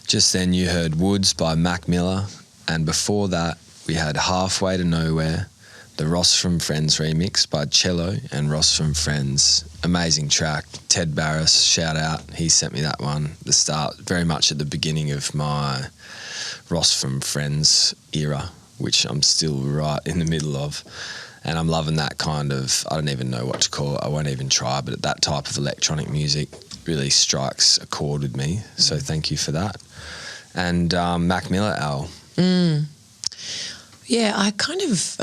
Just then you heard Woods by Mac Miller, and before that we had Halfway to Nowhere, the Ross from Friends remix by Cello and Ross from Friends. Amazing track. Ted Barrass, shout out. He sent me that one, the start, very much at the beginning of my Ross from Friends era, which I'm still right in the middle of. And I'm loving that kind of, I don't even know what to call it, I won't even try, but that type of electronic music really strikes a chord with me. So thank you for that. And Mac Miller, Al. Yeah, I kind of,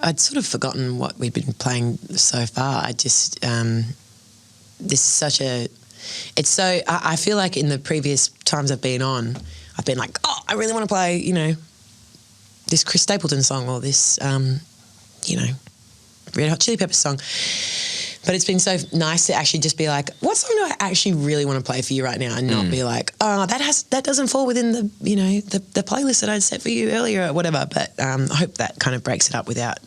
I'd sort of forgotten what we'd been playing so far. I just, this is such a, it's so, I feel like in the previous times I've been on, I've been like, oh, I really want to play, you know, this Chris Stapleton song or this, you know, Red Hot Chili Peppers song. But it's been so nice to actually just be like, what song do I actually really want to play for you right now, and not be like, oh, that doesn't fall within the, you know, the playlist that I'd set for you earlier or whatever. But I hope that kind of breaks it up without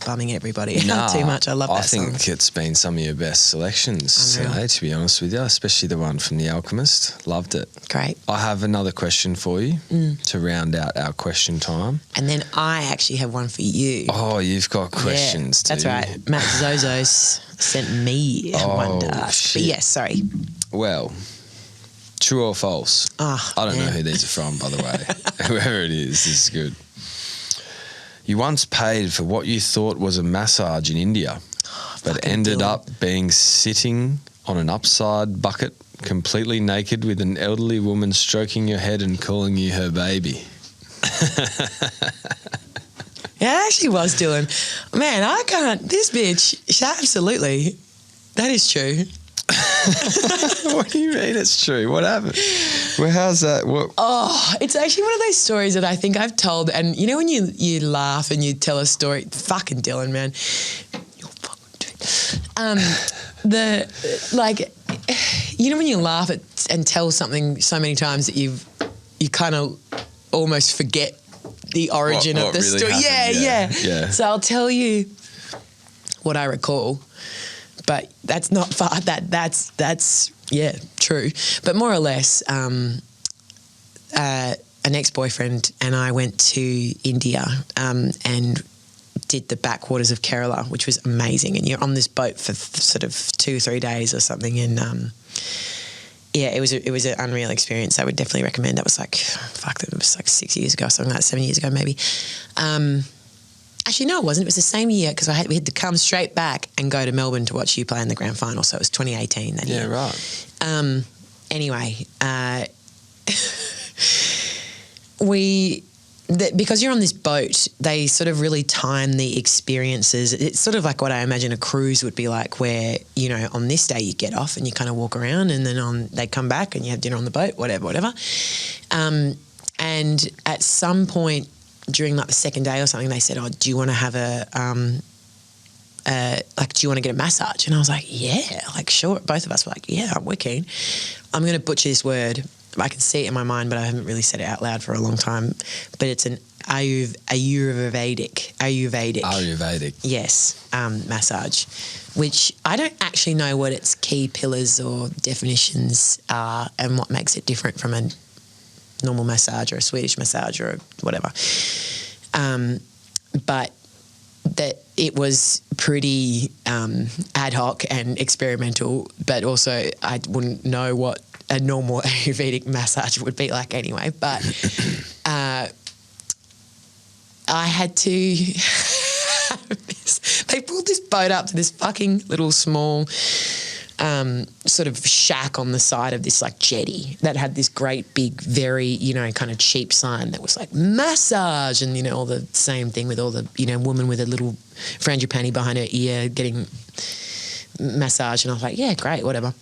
bumming everybody out too much. I love that song. I think it's been some of your best selections today, to be honest with you, especially the one from The Alchemist. Loved it. Great. I have another question for you to round out our question time. And then I actually have one for you. Oh, you've got questions too. That's right. Matt Dzodzos sent me one to ask. But yes, sorry. Well, true or false? Oh, I don't know who these are from, by the way. Whoever it is, this is good. You once paid for what you thought was a massage in India, but ended up being sitting on an upside bucket, completely naked, with an elderly woman stroking your head and calling you her baby. Yeah, it actually was, Dylan. Man, I can't. This bitch, absolutely. That is true. What do you mean it's true? What happened? Well, how's that? What? Oh, it's actually one of those stories that I think I've told. And you know when you laugh and you tell a story? Fucking Dylan, man. You're fucking you know when you laugh at and tell something so many times that you kind of almost forget the origin of the really story. Yeah. So I'll tell you what I recall, but that's not far. That's true. But more or less, an ex-boyfriend and I went to India and did the backwaters of Kerala, which was amazing. And you're on this boat for sort of 2-3 days or something, and it was an unreal experience. I would definitely recommend. That was like, it was like 6 years ago, something like that, 7 years ago maybe. Actually, no, it wasn't. It was the same year because we had to come straight back and go to Melbourne to watch you play in the grand final. So it was 2018 that year. Yeah, right. Anyway, because you're on this boat, they sort of really time the experiences. It's sort of like what I imagine a cruise would be like, where, you know, on this day you get off and you kind of walk around, and then they come back and you have dinner on the boat, whatever. And at some point during like the second day or something, they said, oh, do you want to have do you want to get a massage? And I was like, yeah, like sure. Both of us were like, yeah, we're keen. I'm going to butcher this word. I can see it in my mind, but I haven't really said it out loud for a long time. But it's an Ayurvedic. Yes, massage, which I don't actually know what its key pillars or definitions are and what makes it different from a normal massage or a Swedish massage or whatever. But that it was pretty ad hoc and experimental, but also I wouldn't know what a normal Ayurvedic massage would be like anyway. But I had to have this. They pulled this boat up to this fucking little small sort of shack on the side of this like jetty that had this great big, very, you know, kind of cheap sign that was like massage, and, you know, all the same thing with all the, you know, woman with a little frangipani behind her ear getting massage. And I was like, yeah, great, whatever.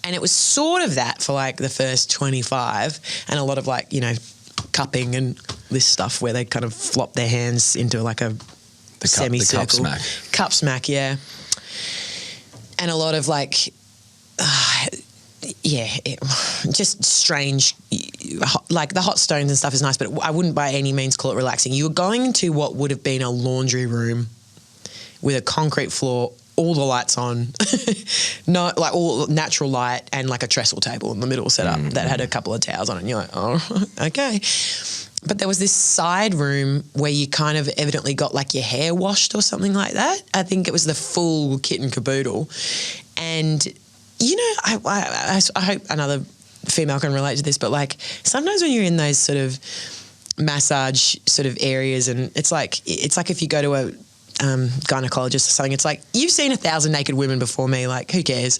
And it was sort of that for like the first 25, and a lot of like, you know, cupping and this stuff where they kind of flop their hands into like a semicircle. The cup smack. Cup smack, yeah. And a lot of like, just strange, like the hot stones and stuff is nice, but I wouldn't by any means call it relaxing. You were going into what would have been a laundry room with a concrete floor all the lights on, no, like all natural light, and like a trestle table in the middle set up that had a couple of towels on it. And you're like, oh, okay. But there was this side room where you kind of evidently got like your hair washed or something like that. I think it was the full kit and caboodle. And, you know, I hope another female can relate to this, but like sometimes when you're in those sort of massage sort of areas, and it's like if you go to a gynecologist or something, it's like, you've seen 1,000 naked women before me, like who cares?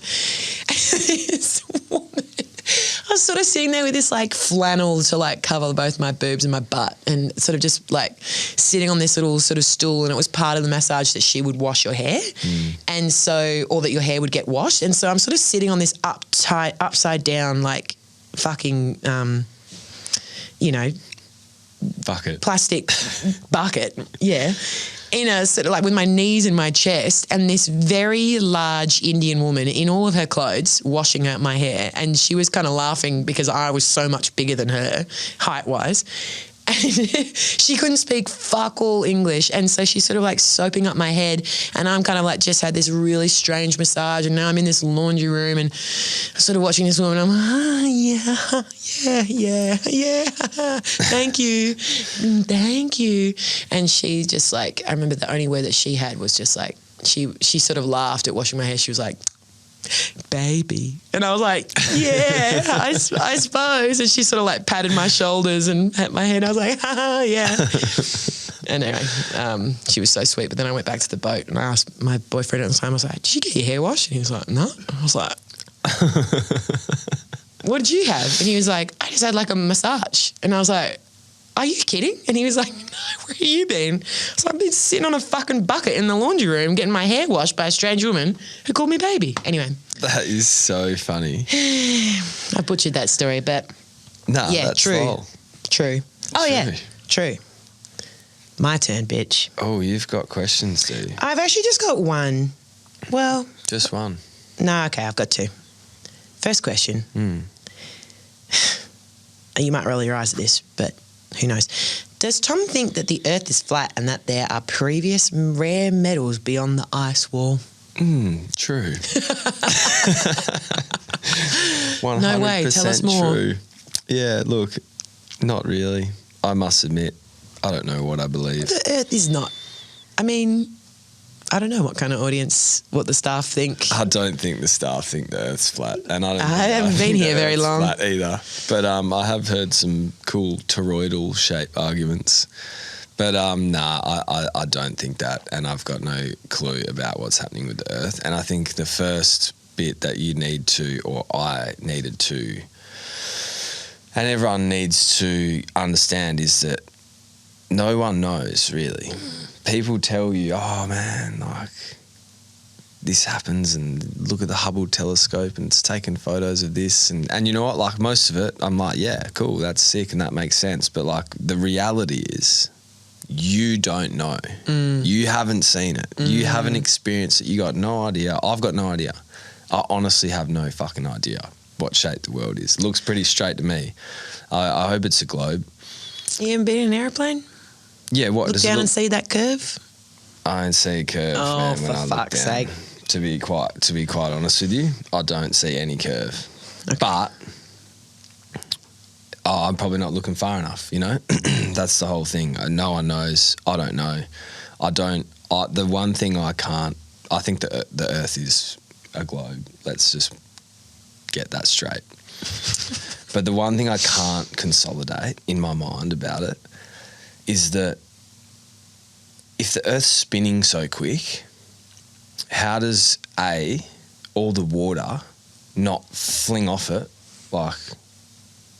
This woman, I was sort of sitting there with this like flannel to like cover both my boobs and my butt, and sort of just like sitting on this little sort of stool, and it was part of the massage that she would wash your hair, and so, or that your hair would get washed, and so I'm sort of sitting on this upside down like fucking you know, bucket, plastic bucket, yeah, in a sort of like with my knees in my chest, and this very large Indian woman in all of her clothes washing out my hair, and she was kind of laughing because I was so much bigger than her height-wise. And she couldn't speak fuck all English, and so she's sort of like soaping up my head, and I'm kind of like just had this really strange massage, and now I'm in this laundry room and I'm sort of watching this woman. I'm like, yeah, thank you. And she just like, I remember the only word that she had was just like, she sort of laughed at washing my hair. She was like, baby. And I was like, yeah, I suppose. And she sort of like patted my shoulders and pat my head. I was like, yeah. And anyway, she was so sweet. But then I went back to the boat and I asked my boyfriend at the time, I was like, did you get your hair washed? And he was like, no. I was like, what did you have? And he was like, I just had like a massage. And I was like, are you kidding? And he was like, no, where have you been? So I've been sitting on a fucking bucket in the laundry room getting my hair washed by a strange woman who called me baby. Anyway. That is so funny. I butchered that story, but nah, yeah, that's true. full. True. Oh, yeah, true. My turn, bitch. Oh, you've got questions, do you? I've actually just got one. Well. Just one? No, okay, I've got two. First question. You might roll your eyes at this, but who knows? Does Tom think that the Earth is flat and that there are previous rare metals beyond the ice wall? True. 100% no way, tell us more. True. Yeah, look, not really. I must admit, I don't know what I believe. The Earth is not. I mean, I don't know what kind of audience, what the staff think. I don't think the staff think the Earth's flat, and I haven't been here very long flat either. But I have heard some cool toroidal shape arguments. But nah, I don't think that, and I've got no clue about what's happening with the Earth. And I think the first bit that you need to, or I needed to, and everyone needs to understand is that no one knows really. People tell you, oh man, like this happens, and look at the Hubble telescope and it's taking photos of this, and you know what, like most of it, I'm like, yeah, cool, that's sick and that makes sense. But like the reality is, you don't know. You haven't seen it. You haven't experienced it. You got no idea. I've got no idea. I honestly have no fucking idea what shape the world is. It looks pretty straight to me. I hope it's a globe. You haven't been in an airplane? Yeah, what? Look down and see that curve? I don't see a curve, oh, man, for when I look fuck's down. sake. To be quite honest with you, I don't see any curve. Okay. But I'm probably not looking far enough, you know? That's the whole thing. No one knows. I don't know. The one thing I think the Earth is a globe. Let's just get that straight. But the one thing I can't consolidate in my mind about it is that if the Earth's spinning so quick, how does all the water not fling off it like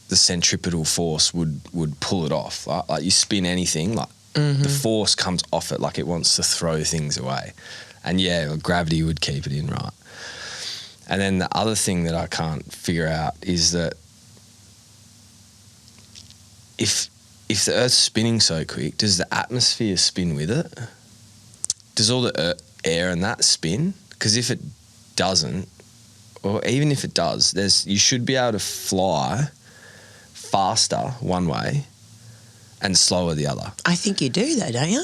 the centripetal force would pull it off? Like you spin anything, like the force comes off it like it wants to throw things away. And yeah, gravity would keep it in, right? And then the other thing that I can't figure out is that if the Earth's spinning so quick, does the atmosphere spin with it? Does all the air and that spin? Because if it doesn't, or even if it does, you should be able to fly faster one way and slower the other. I think you do though, don't you?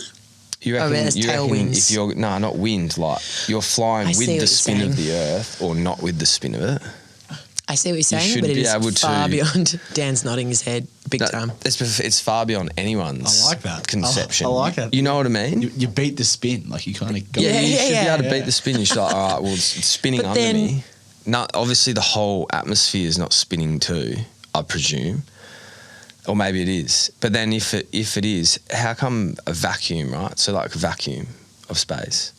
You reckon, there's tailwinds. if you're not wind, like you're flying with the spin of the Earth or not with the spin of it. I see what you're saying, should but it be is able far to- beyond. Dan's nodding his head big time. It's far beyond anyone's I like that. conception. I like it. You know what I mean? You beat the spin, like you kind of go. Yeah, you should be able to yeah. beat the spin. You should like, all right, well, it's spinning But under then- me. No, obviously the whole atmosphere is not spinning too, I presume. Or maybe it is. But then if it is, how come a vacuum, right? So like a vacuum of space,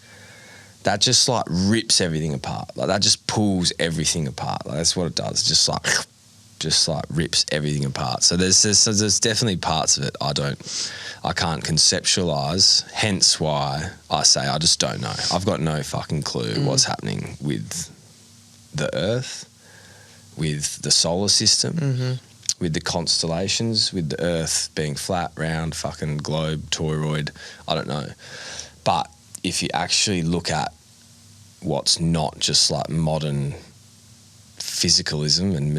that just like rips everything apart. Like that just pulls everything apart. Like that's what it does. Just like rips everything apart. So there's definitely parts of it I can't conceptualize. Hence why I say I just don't know. I've got no fucking clue what's happening with the Earth, with the solar system, with the constellations, with the Earth being flat, round, fucking globe, toroid. I don't know. But if you actually look at what's not just like modern physicalism and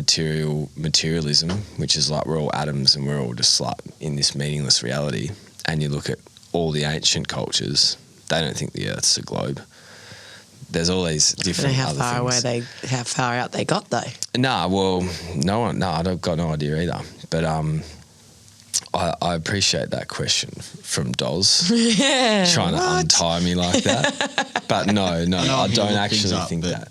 materialism, which is like we're all atoms and we're all just like in this meaningless reality, and you look at all the ancient cultures, they don't think the Earth's a globe. There's all these different I don't know other things. how far out they got though. Nah, well, I don't got no idea either. But I appreciate that question from Doz, trying to untie me like that. But no, I don't actually think that.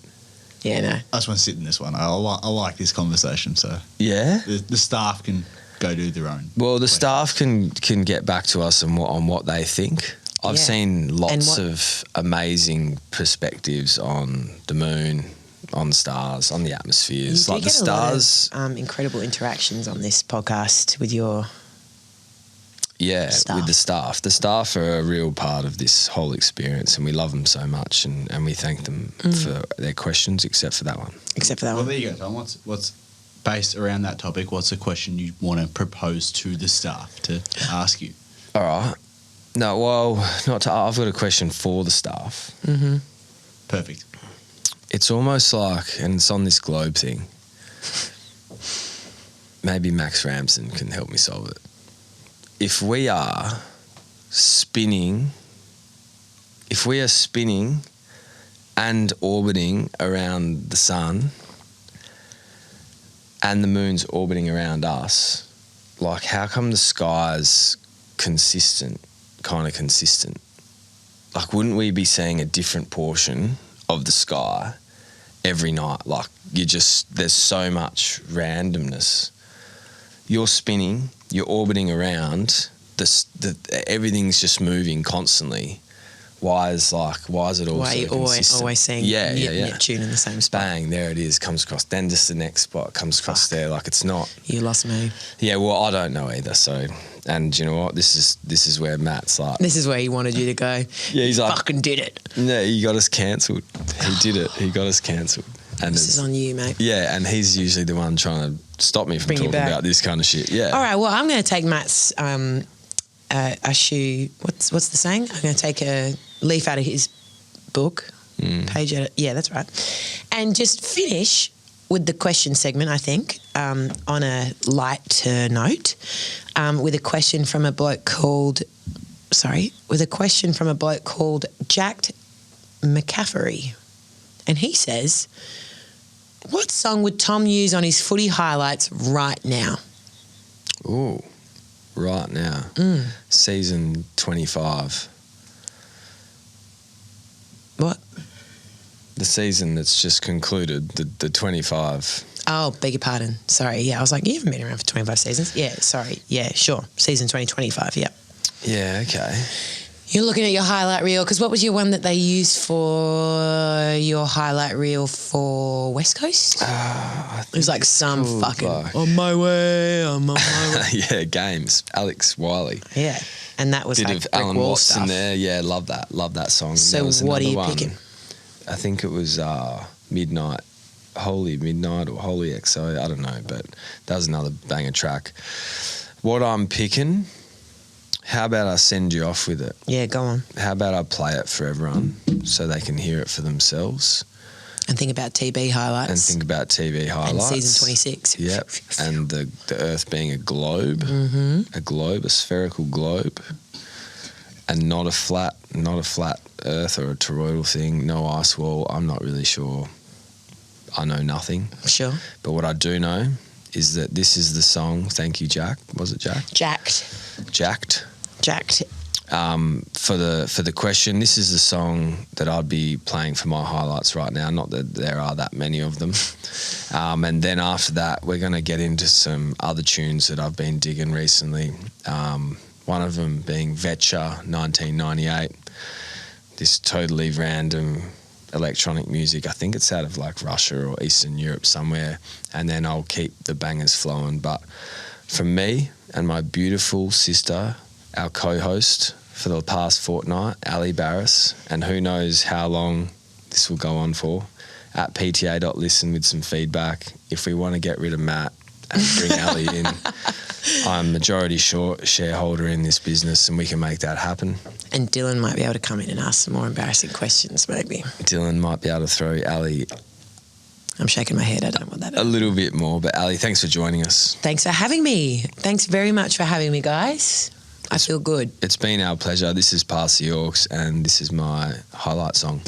Yeah, no. I just want to sit in this one. I like this conversation. So Yeah. the staff can go do their own. Well, the staff can get back to us on what they think. I've seen lots of amazing perspectives on the moon, on stars, on the atmospheres. You Like do the get stars. a lot of, incredible interactions on this podcast with your staff. With the staff. The staff are a real part of this whole experience, and we love them so much, and we thank them for their questions, except for that one. Except for that Well, one. there you go, Tom. What's based around that topic? What's a question you want to propose to the staff to ask you? All right. No, well, I've got a question for the staff. Mm-hmm. Perfect. It's almost like, and it's on this globe thing, maybe Max Ramson can help me solve it. If we are spinning and orbiting around the sun and the moon's orbiting around us, like how come the sky's kind of consistent? Like wouldn't we be seeing a different portion of the sky every night? Like there's so much randomness. You're spinning, you're orbiting around, everything's just moving constantly. Why is it all Why are you so consistent? always seeing Neptune in the same spot? Bang, there it is, comes across. Then just the next spot comes across there. Like it's not. You lost me. Yeah, well, I don't know either. So, and you know what? This is where Matt's like. This is where he wanted you to go. Yeah, he's like, fucking did it. no, he got us cancelled. He did it. He got us cancelled. And This is on you, mate. yeah, and he's usually the one trying to stop me from Bring you talking back. about this kind of shit. Yeah. All right, well, I'm going to take Matt's issue. What's the saying? I'm going to take a leaf out of his book, page out of, yeah, that's right, and just finish with the question segment, I think, on a lighter note, with a question from a bloke called Jack McCaffrey. And he says, what song would Tom use on his footy highlights right now? Ooh, right now. Season 25. What? The season that's just concluded, the 25. Oh, beg your pardon. Sorry. Yeah, I was like, you haven't been around for 25 seasons. Yeah, sorry. Yeah, sure. Season 2025, yeah. Yeah, okay. You're looking at your highlight reel, because what was your one that they used for your highlight reel for West Coast? It was like some fucking, on my way, I'm on my way. Yeah, games. Alex Wiley. Yeah, and that was Bit like of brick Alan wall Watts stuff. in there. Yeah, love that song. So There was what are another you one. picking? I think it was Midnight, Holy Midnight or Holy XO, I don't know, but that was another banger track. What I'm picking, how about I send you off with it? Yeah, go on. How about I play it for everyone so they can hear it for themselves And think about TB highlights. and think about TV highlights. And season 26. Yep, and the Earth being a globe, a spherical globe. and not a flat earth or a toroidal thing, no ice wall. I'm not really sure. I know nothing. Sure. But what I do know is that this is the song. Thank you, Jack. Was it Jack? Jacked. Jacked. For the question, this is the song that I'd be playing for my highlights right now. Not that there are that many of them. And then after that, we're going to get into some other tunes that I've been digging recently. One of them being Vetcha 1998. This totally random electronic music. I think it's out of like Russia or Eastern Europe somewhere. And then I'll keep the bangers flowing. But for me and my beautiful sister, our co-host for the past fortnight, Ali Barrass, and who knows how long this will go on for, at PTA.listen with some feedback. If we want to get rid of Matt and bring Ali in, I'm majority shareholder in this business and we can make that happen. And Dylan might be able to come in and ask some more embarrassing questions, maybe. Dylan might be able to throw Ali I'm shaking my head. I don't want that. a little bit more. But Ali, thanks for joining us. Thanks for having me. Thanks very much for having me, guys. I feel good. It's been our pleasure. This is Pass the Orcs and this is my highlight song.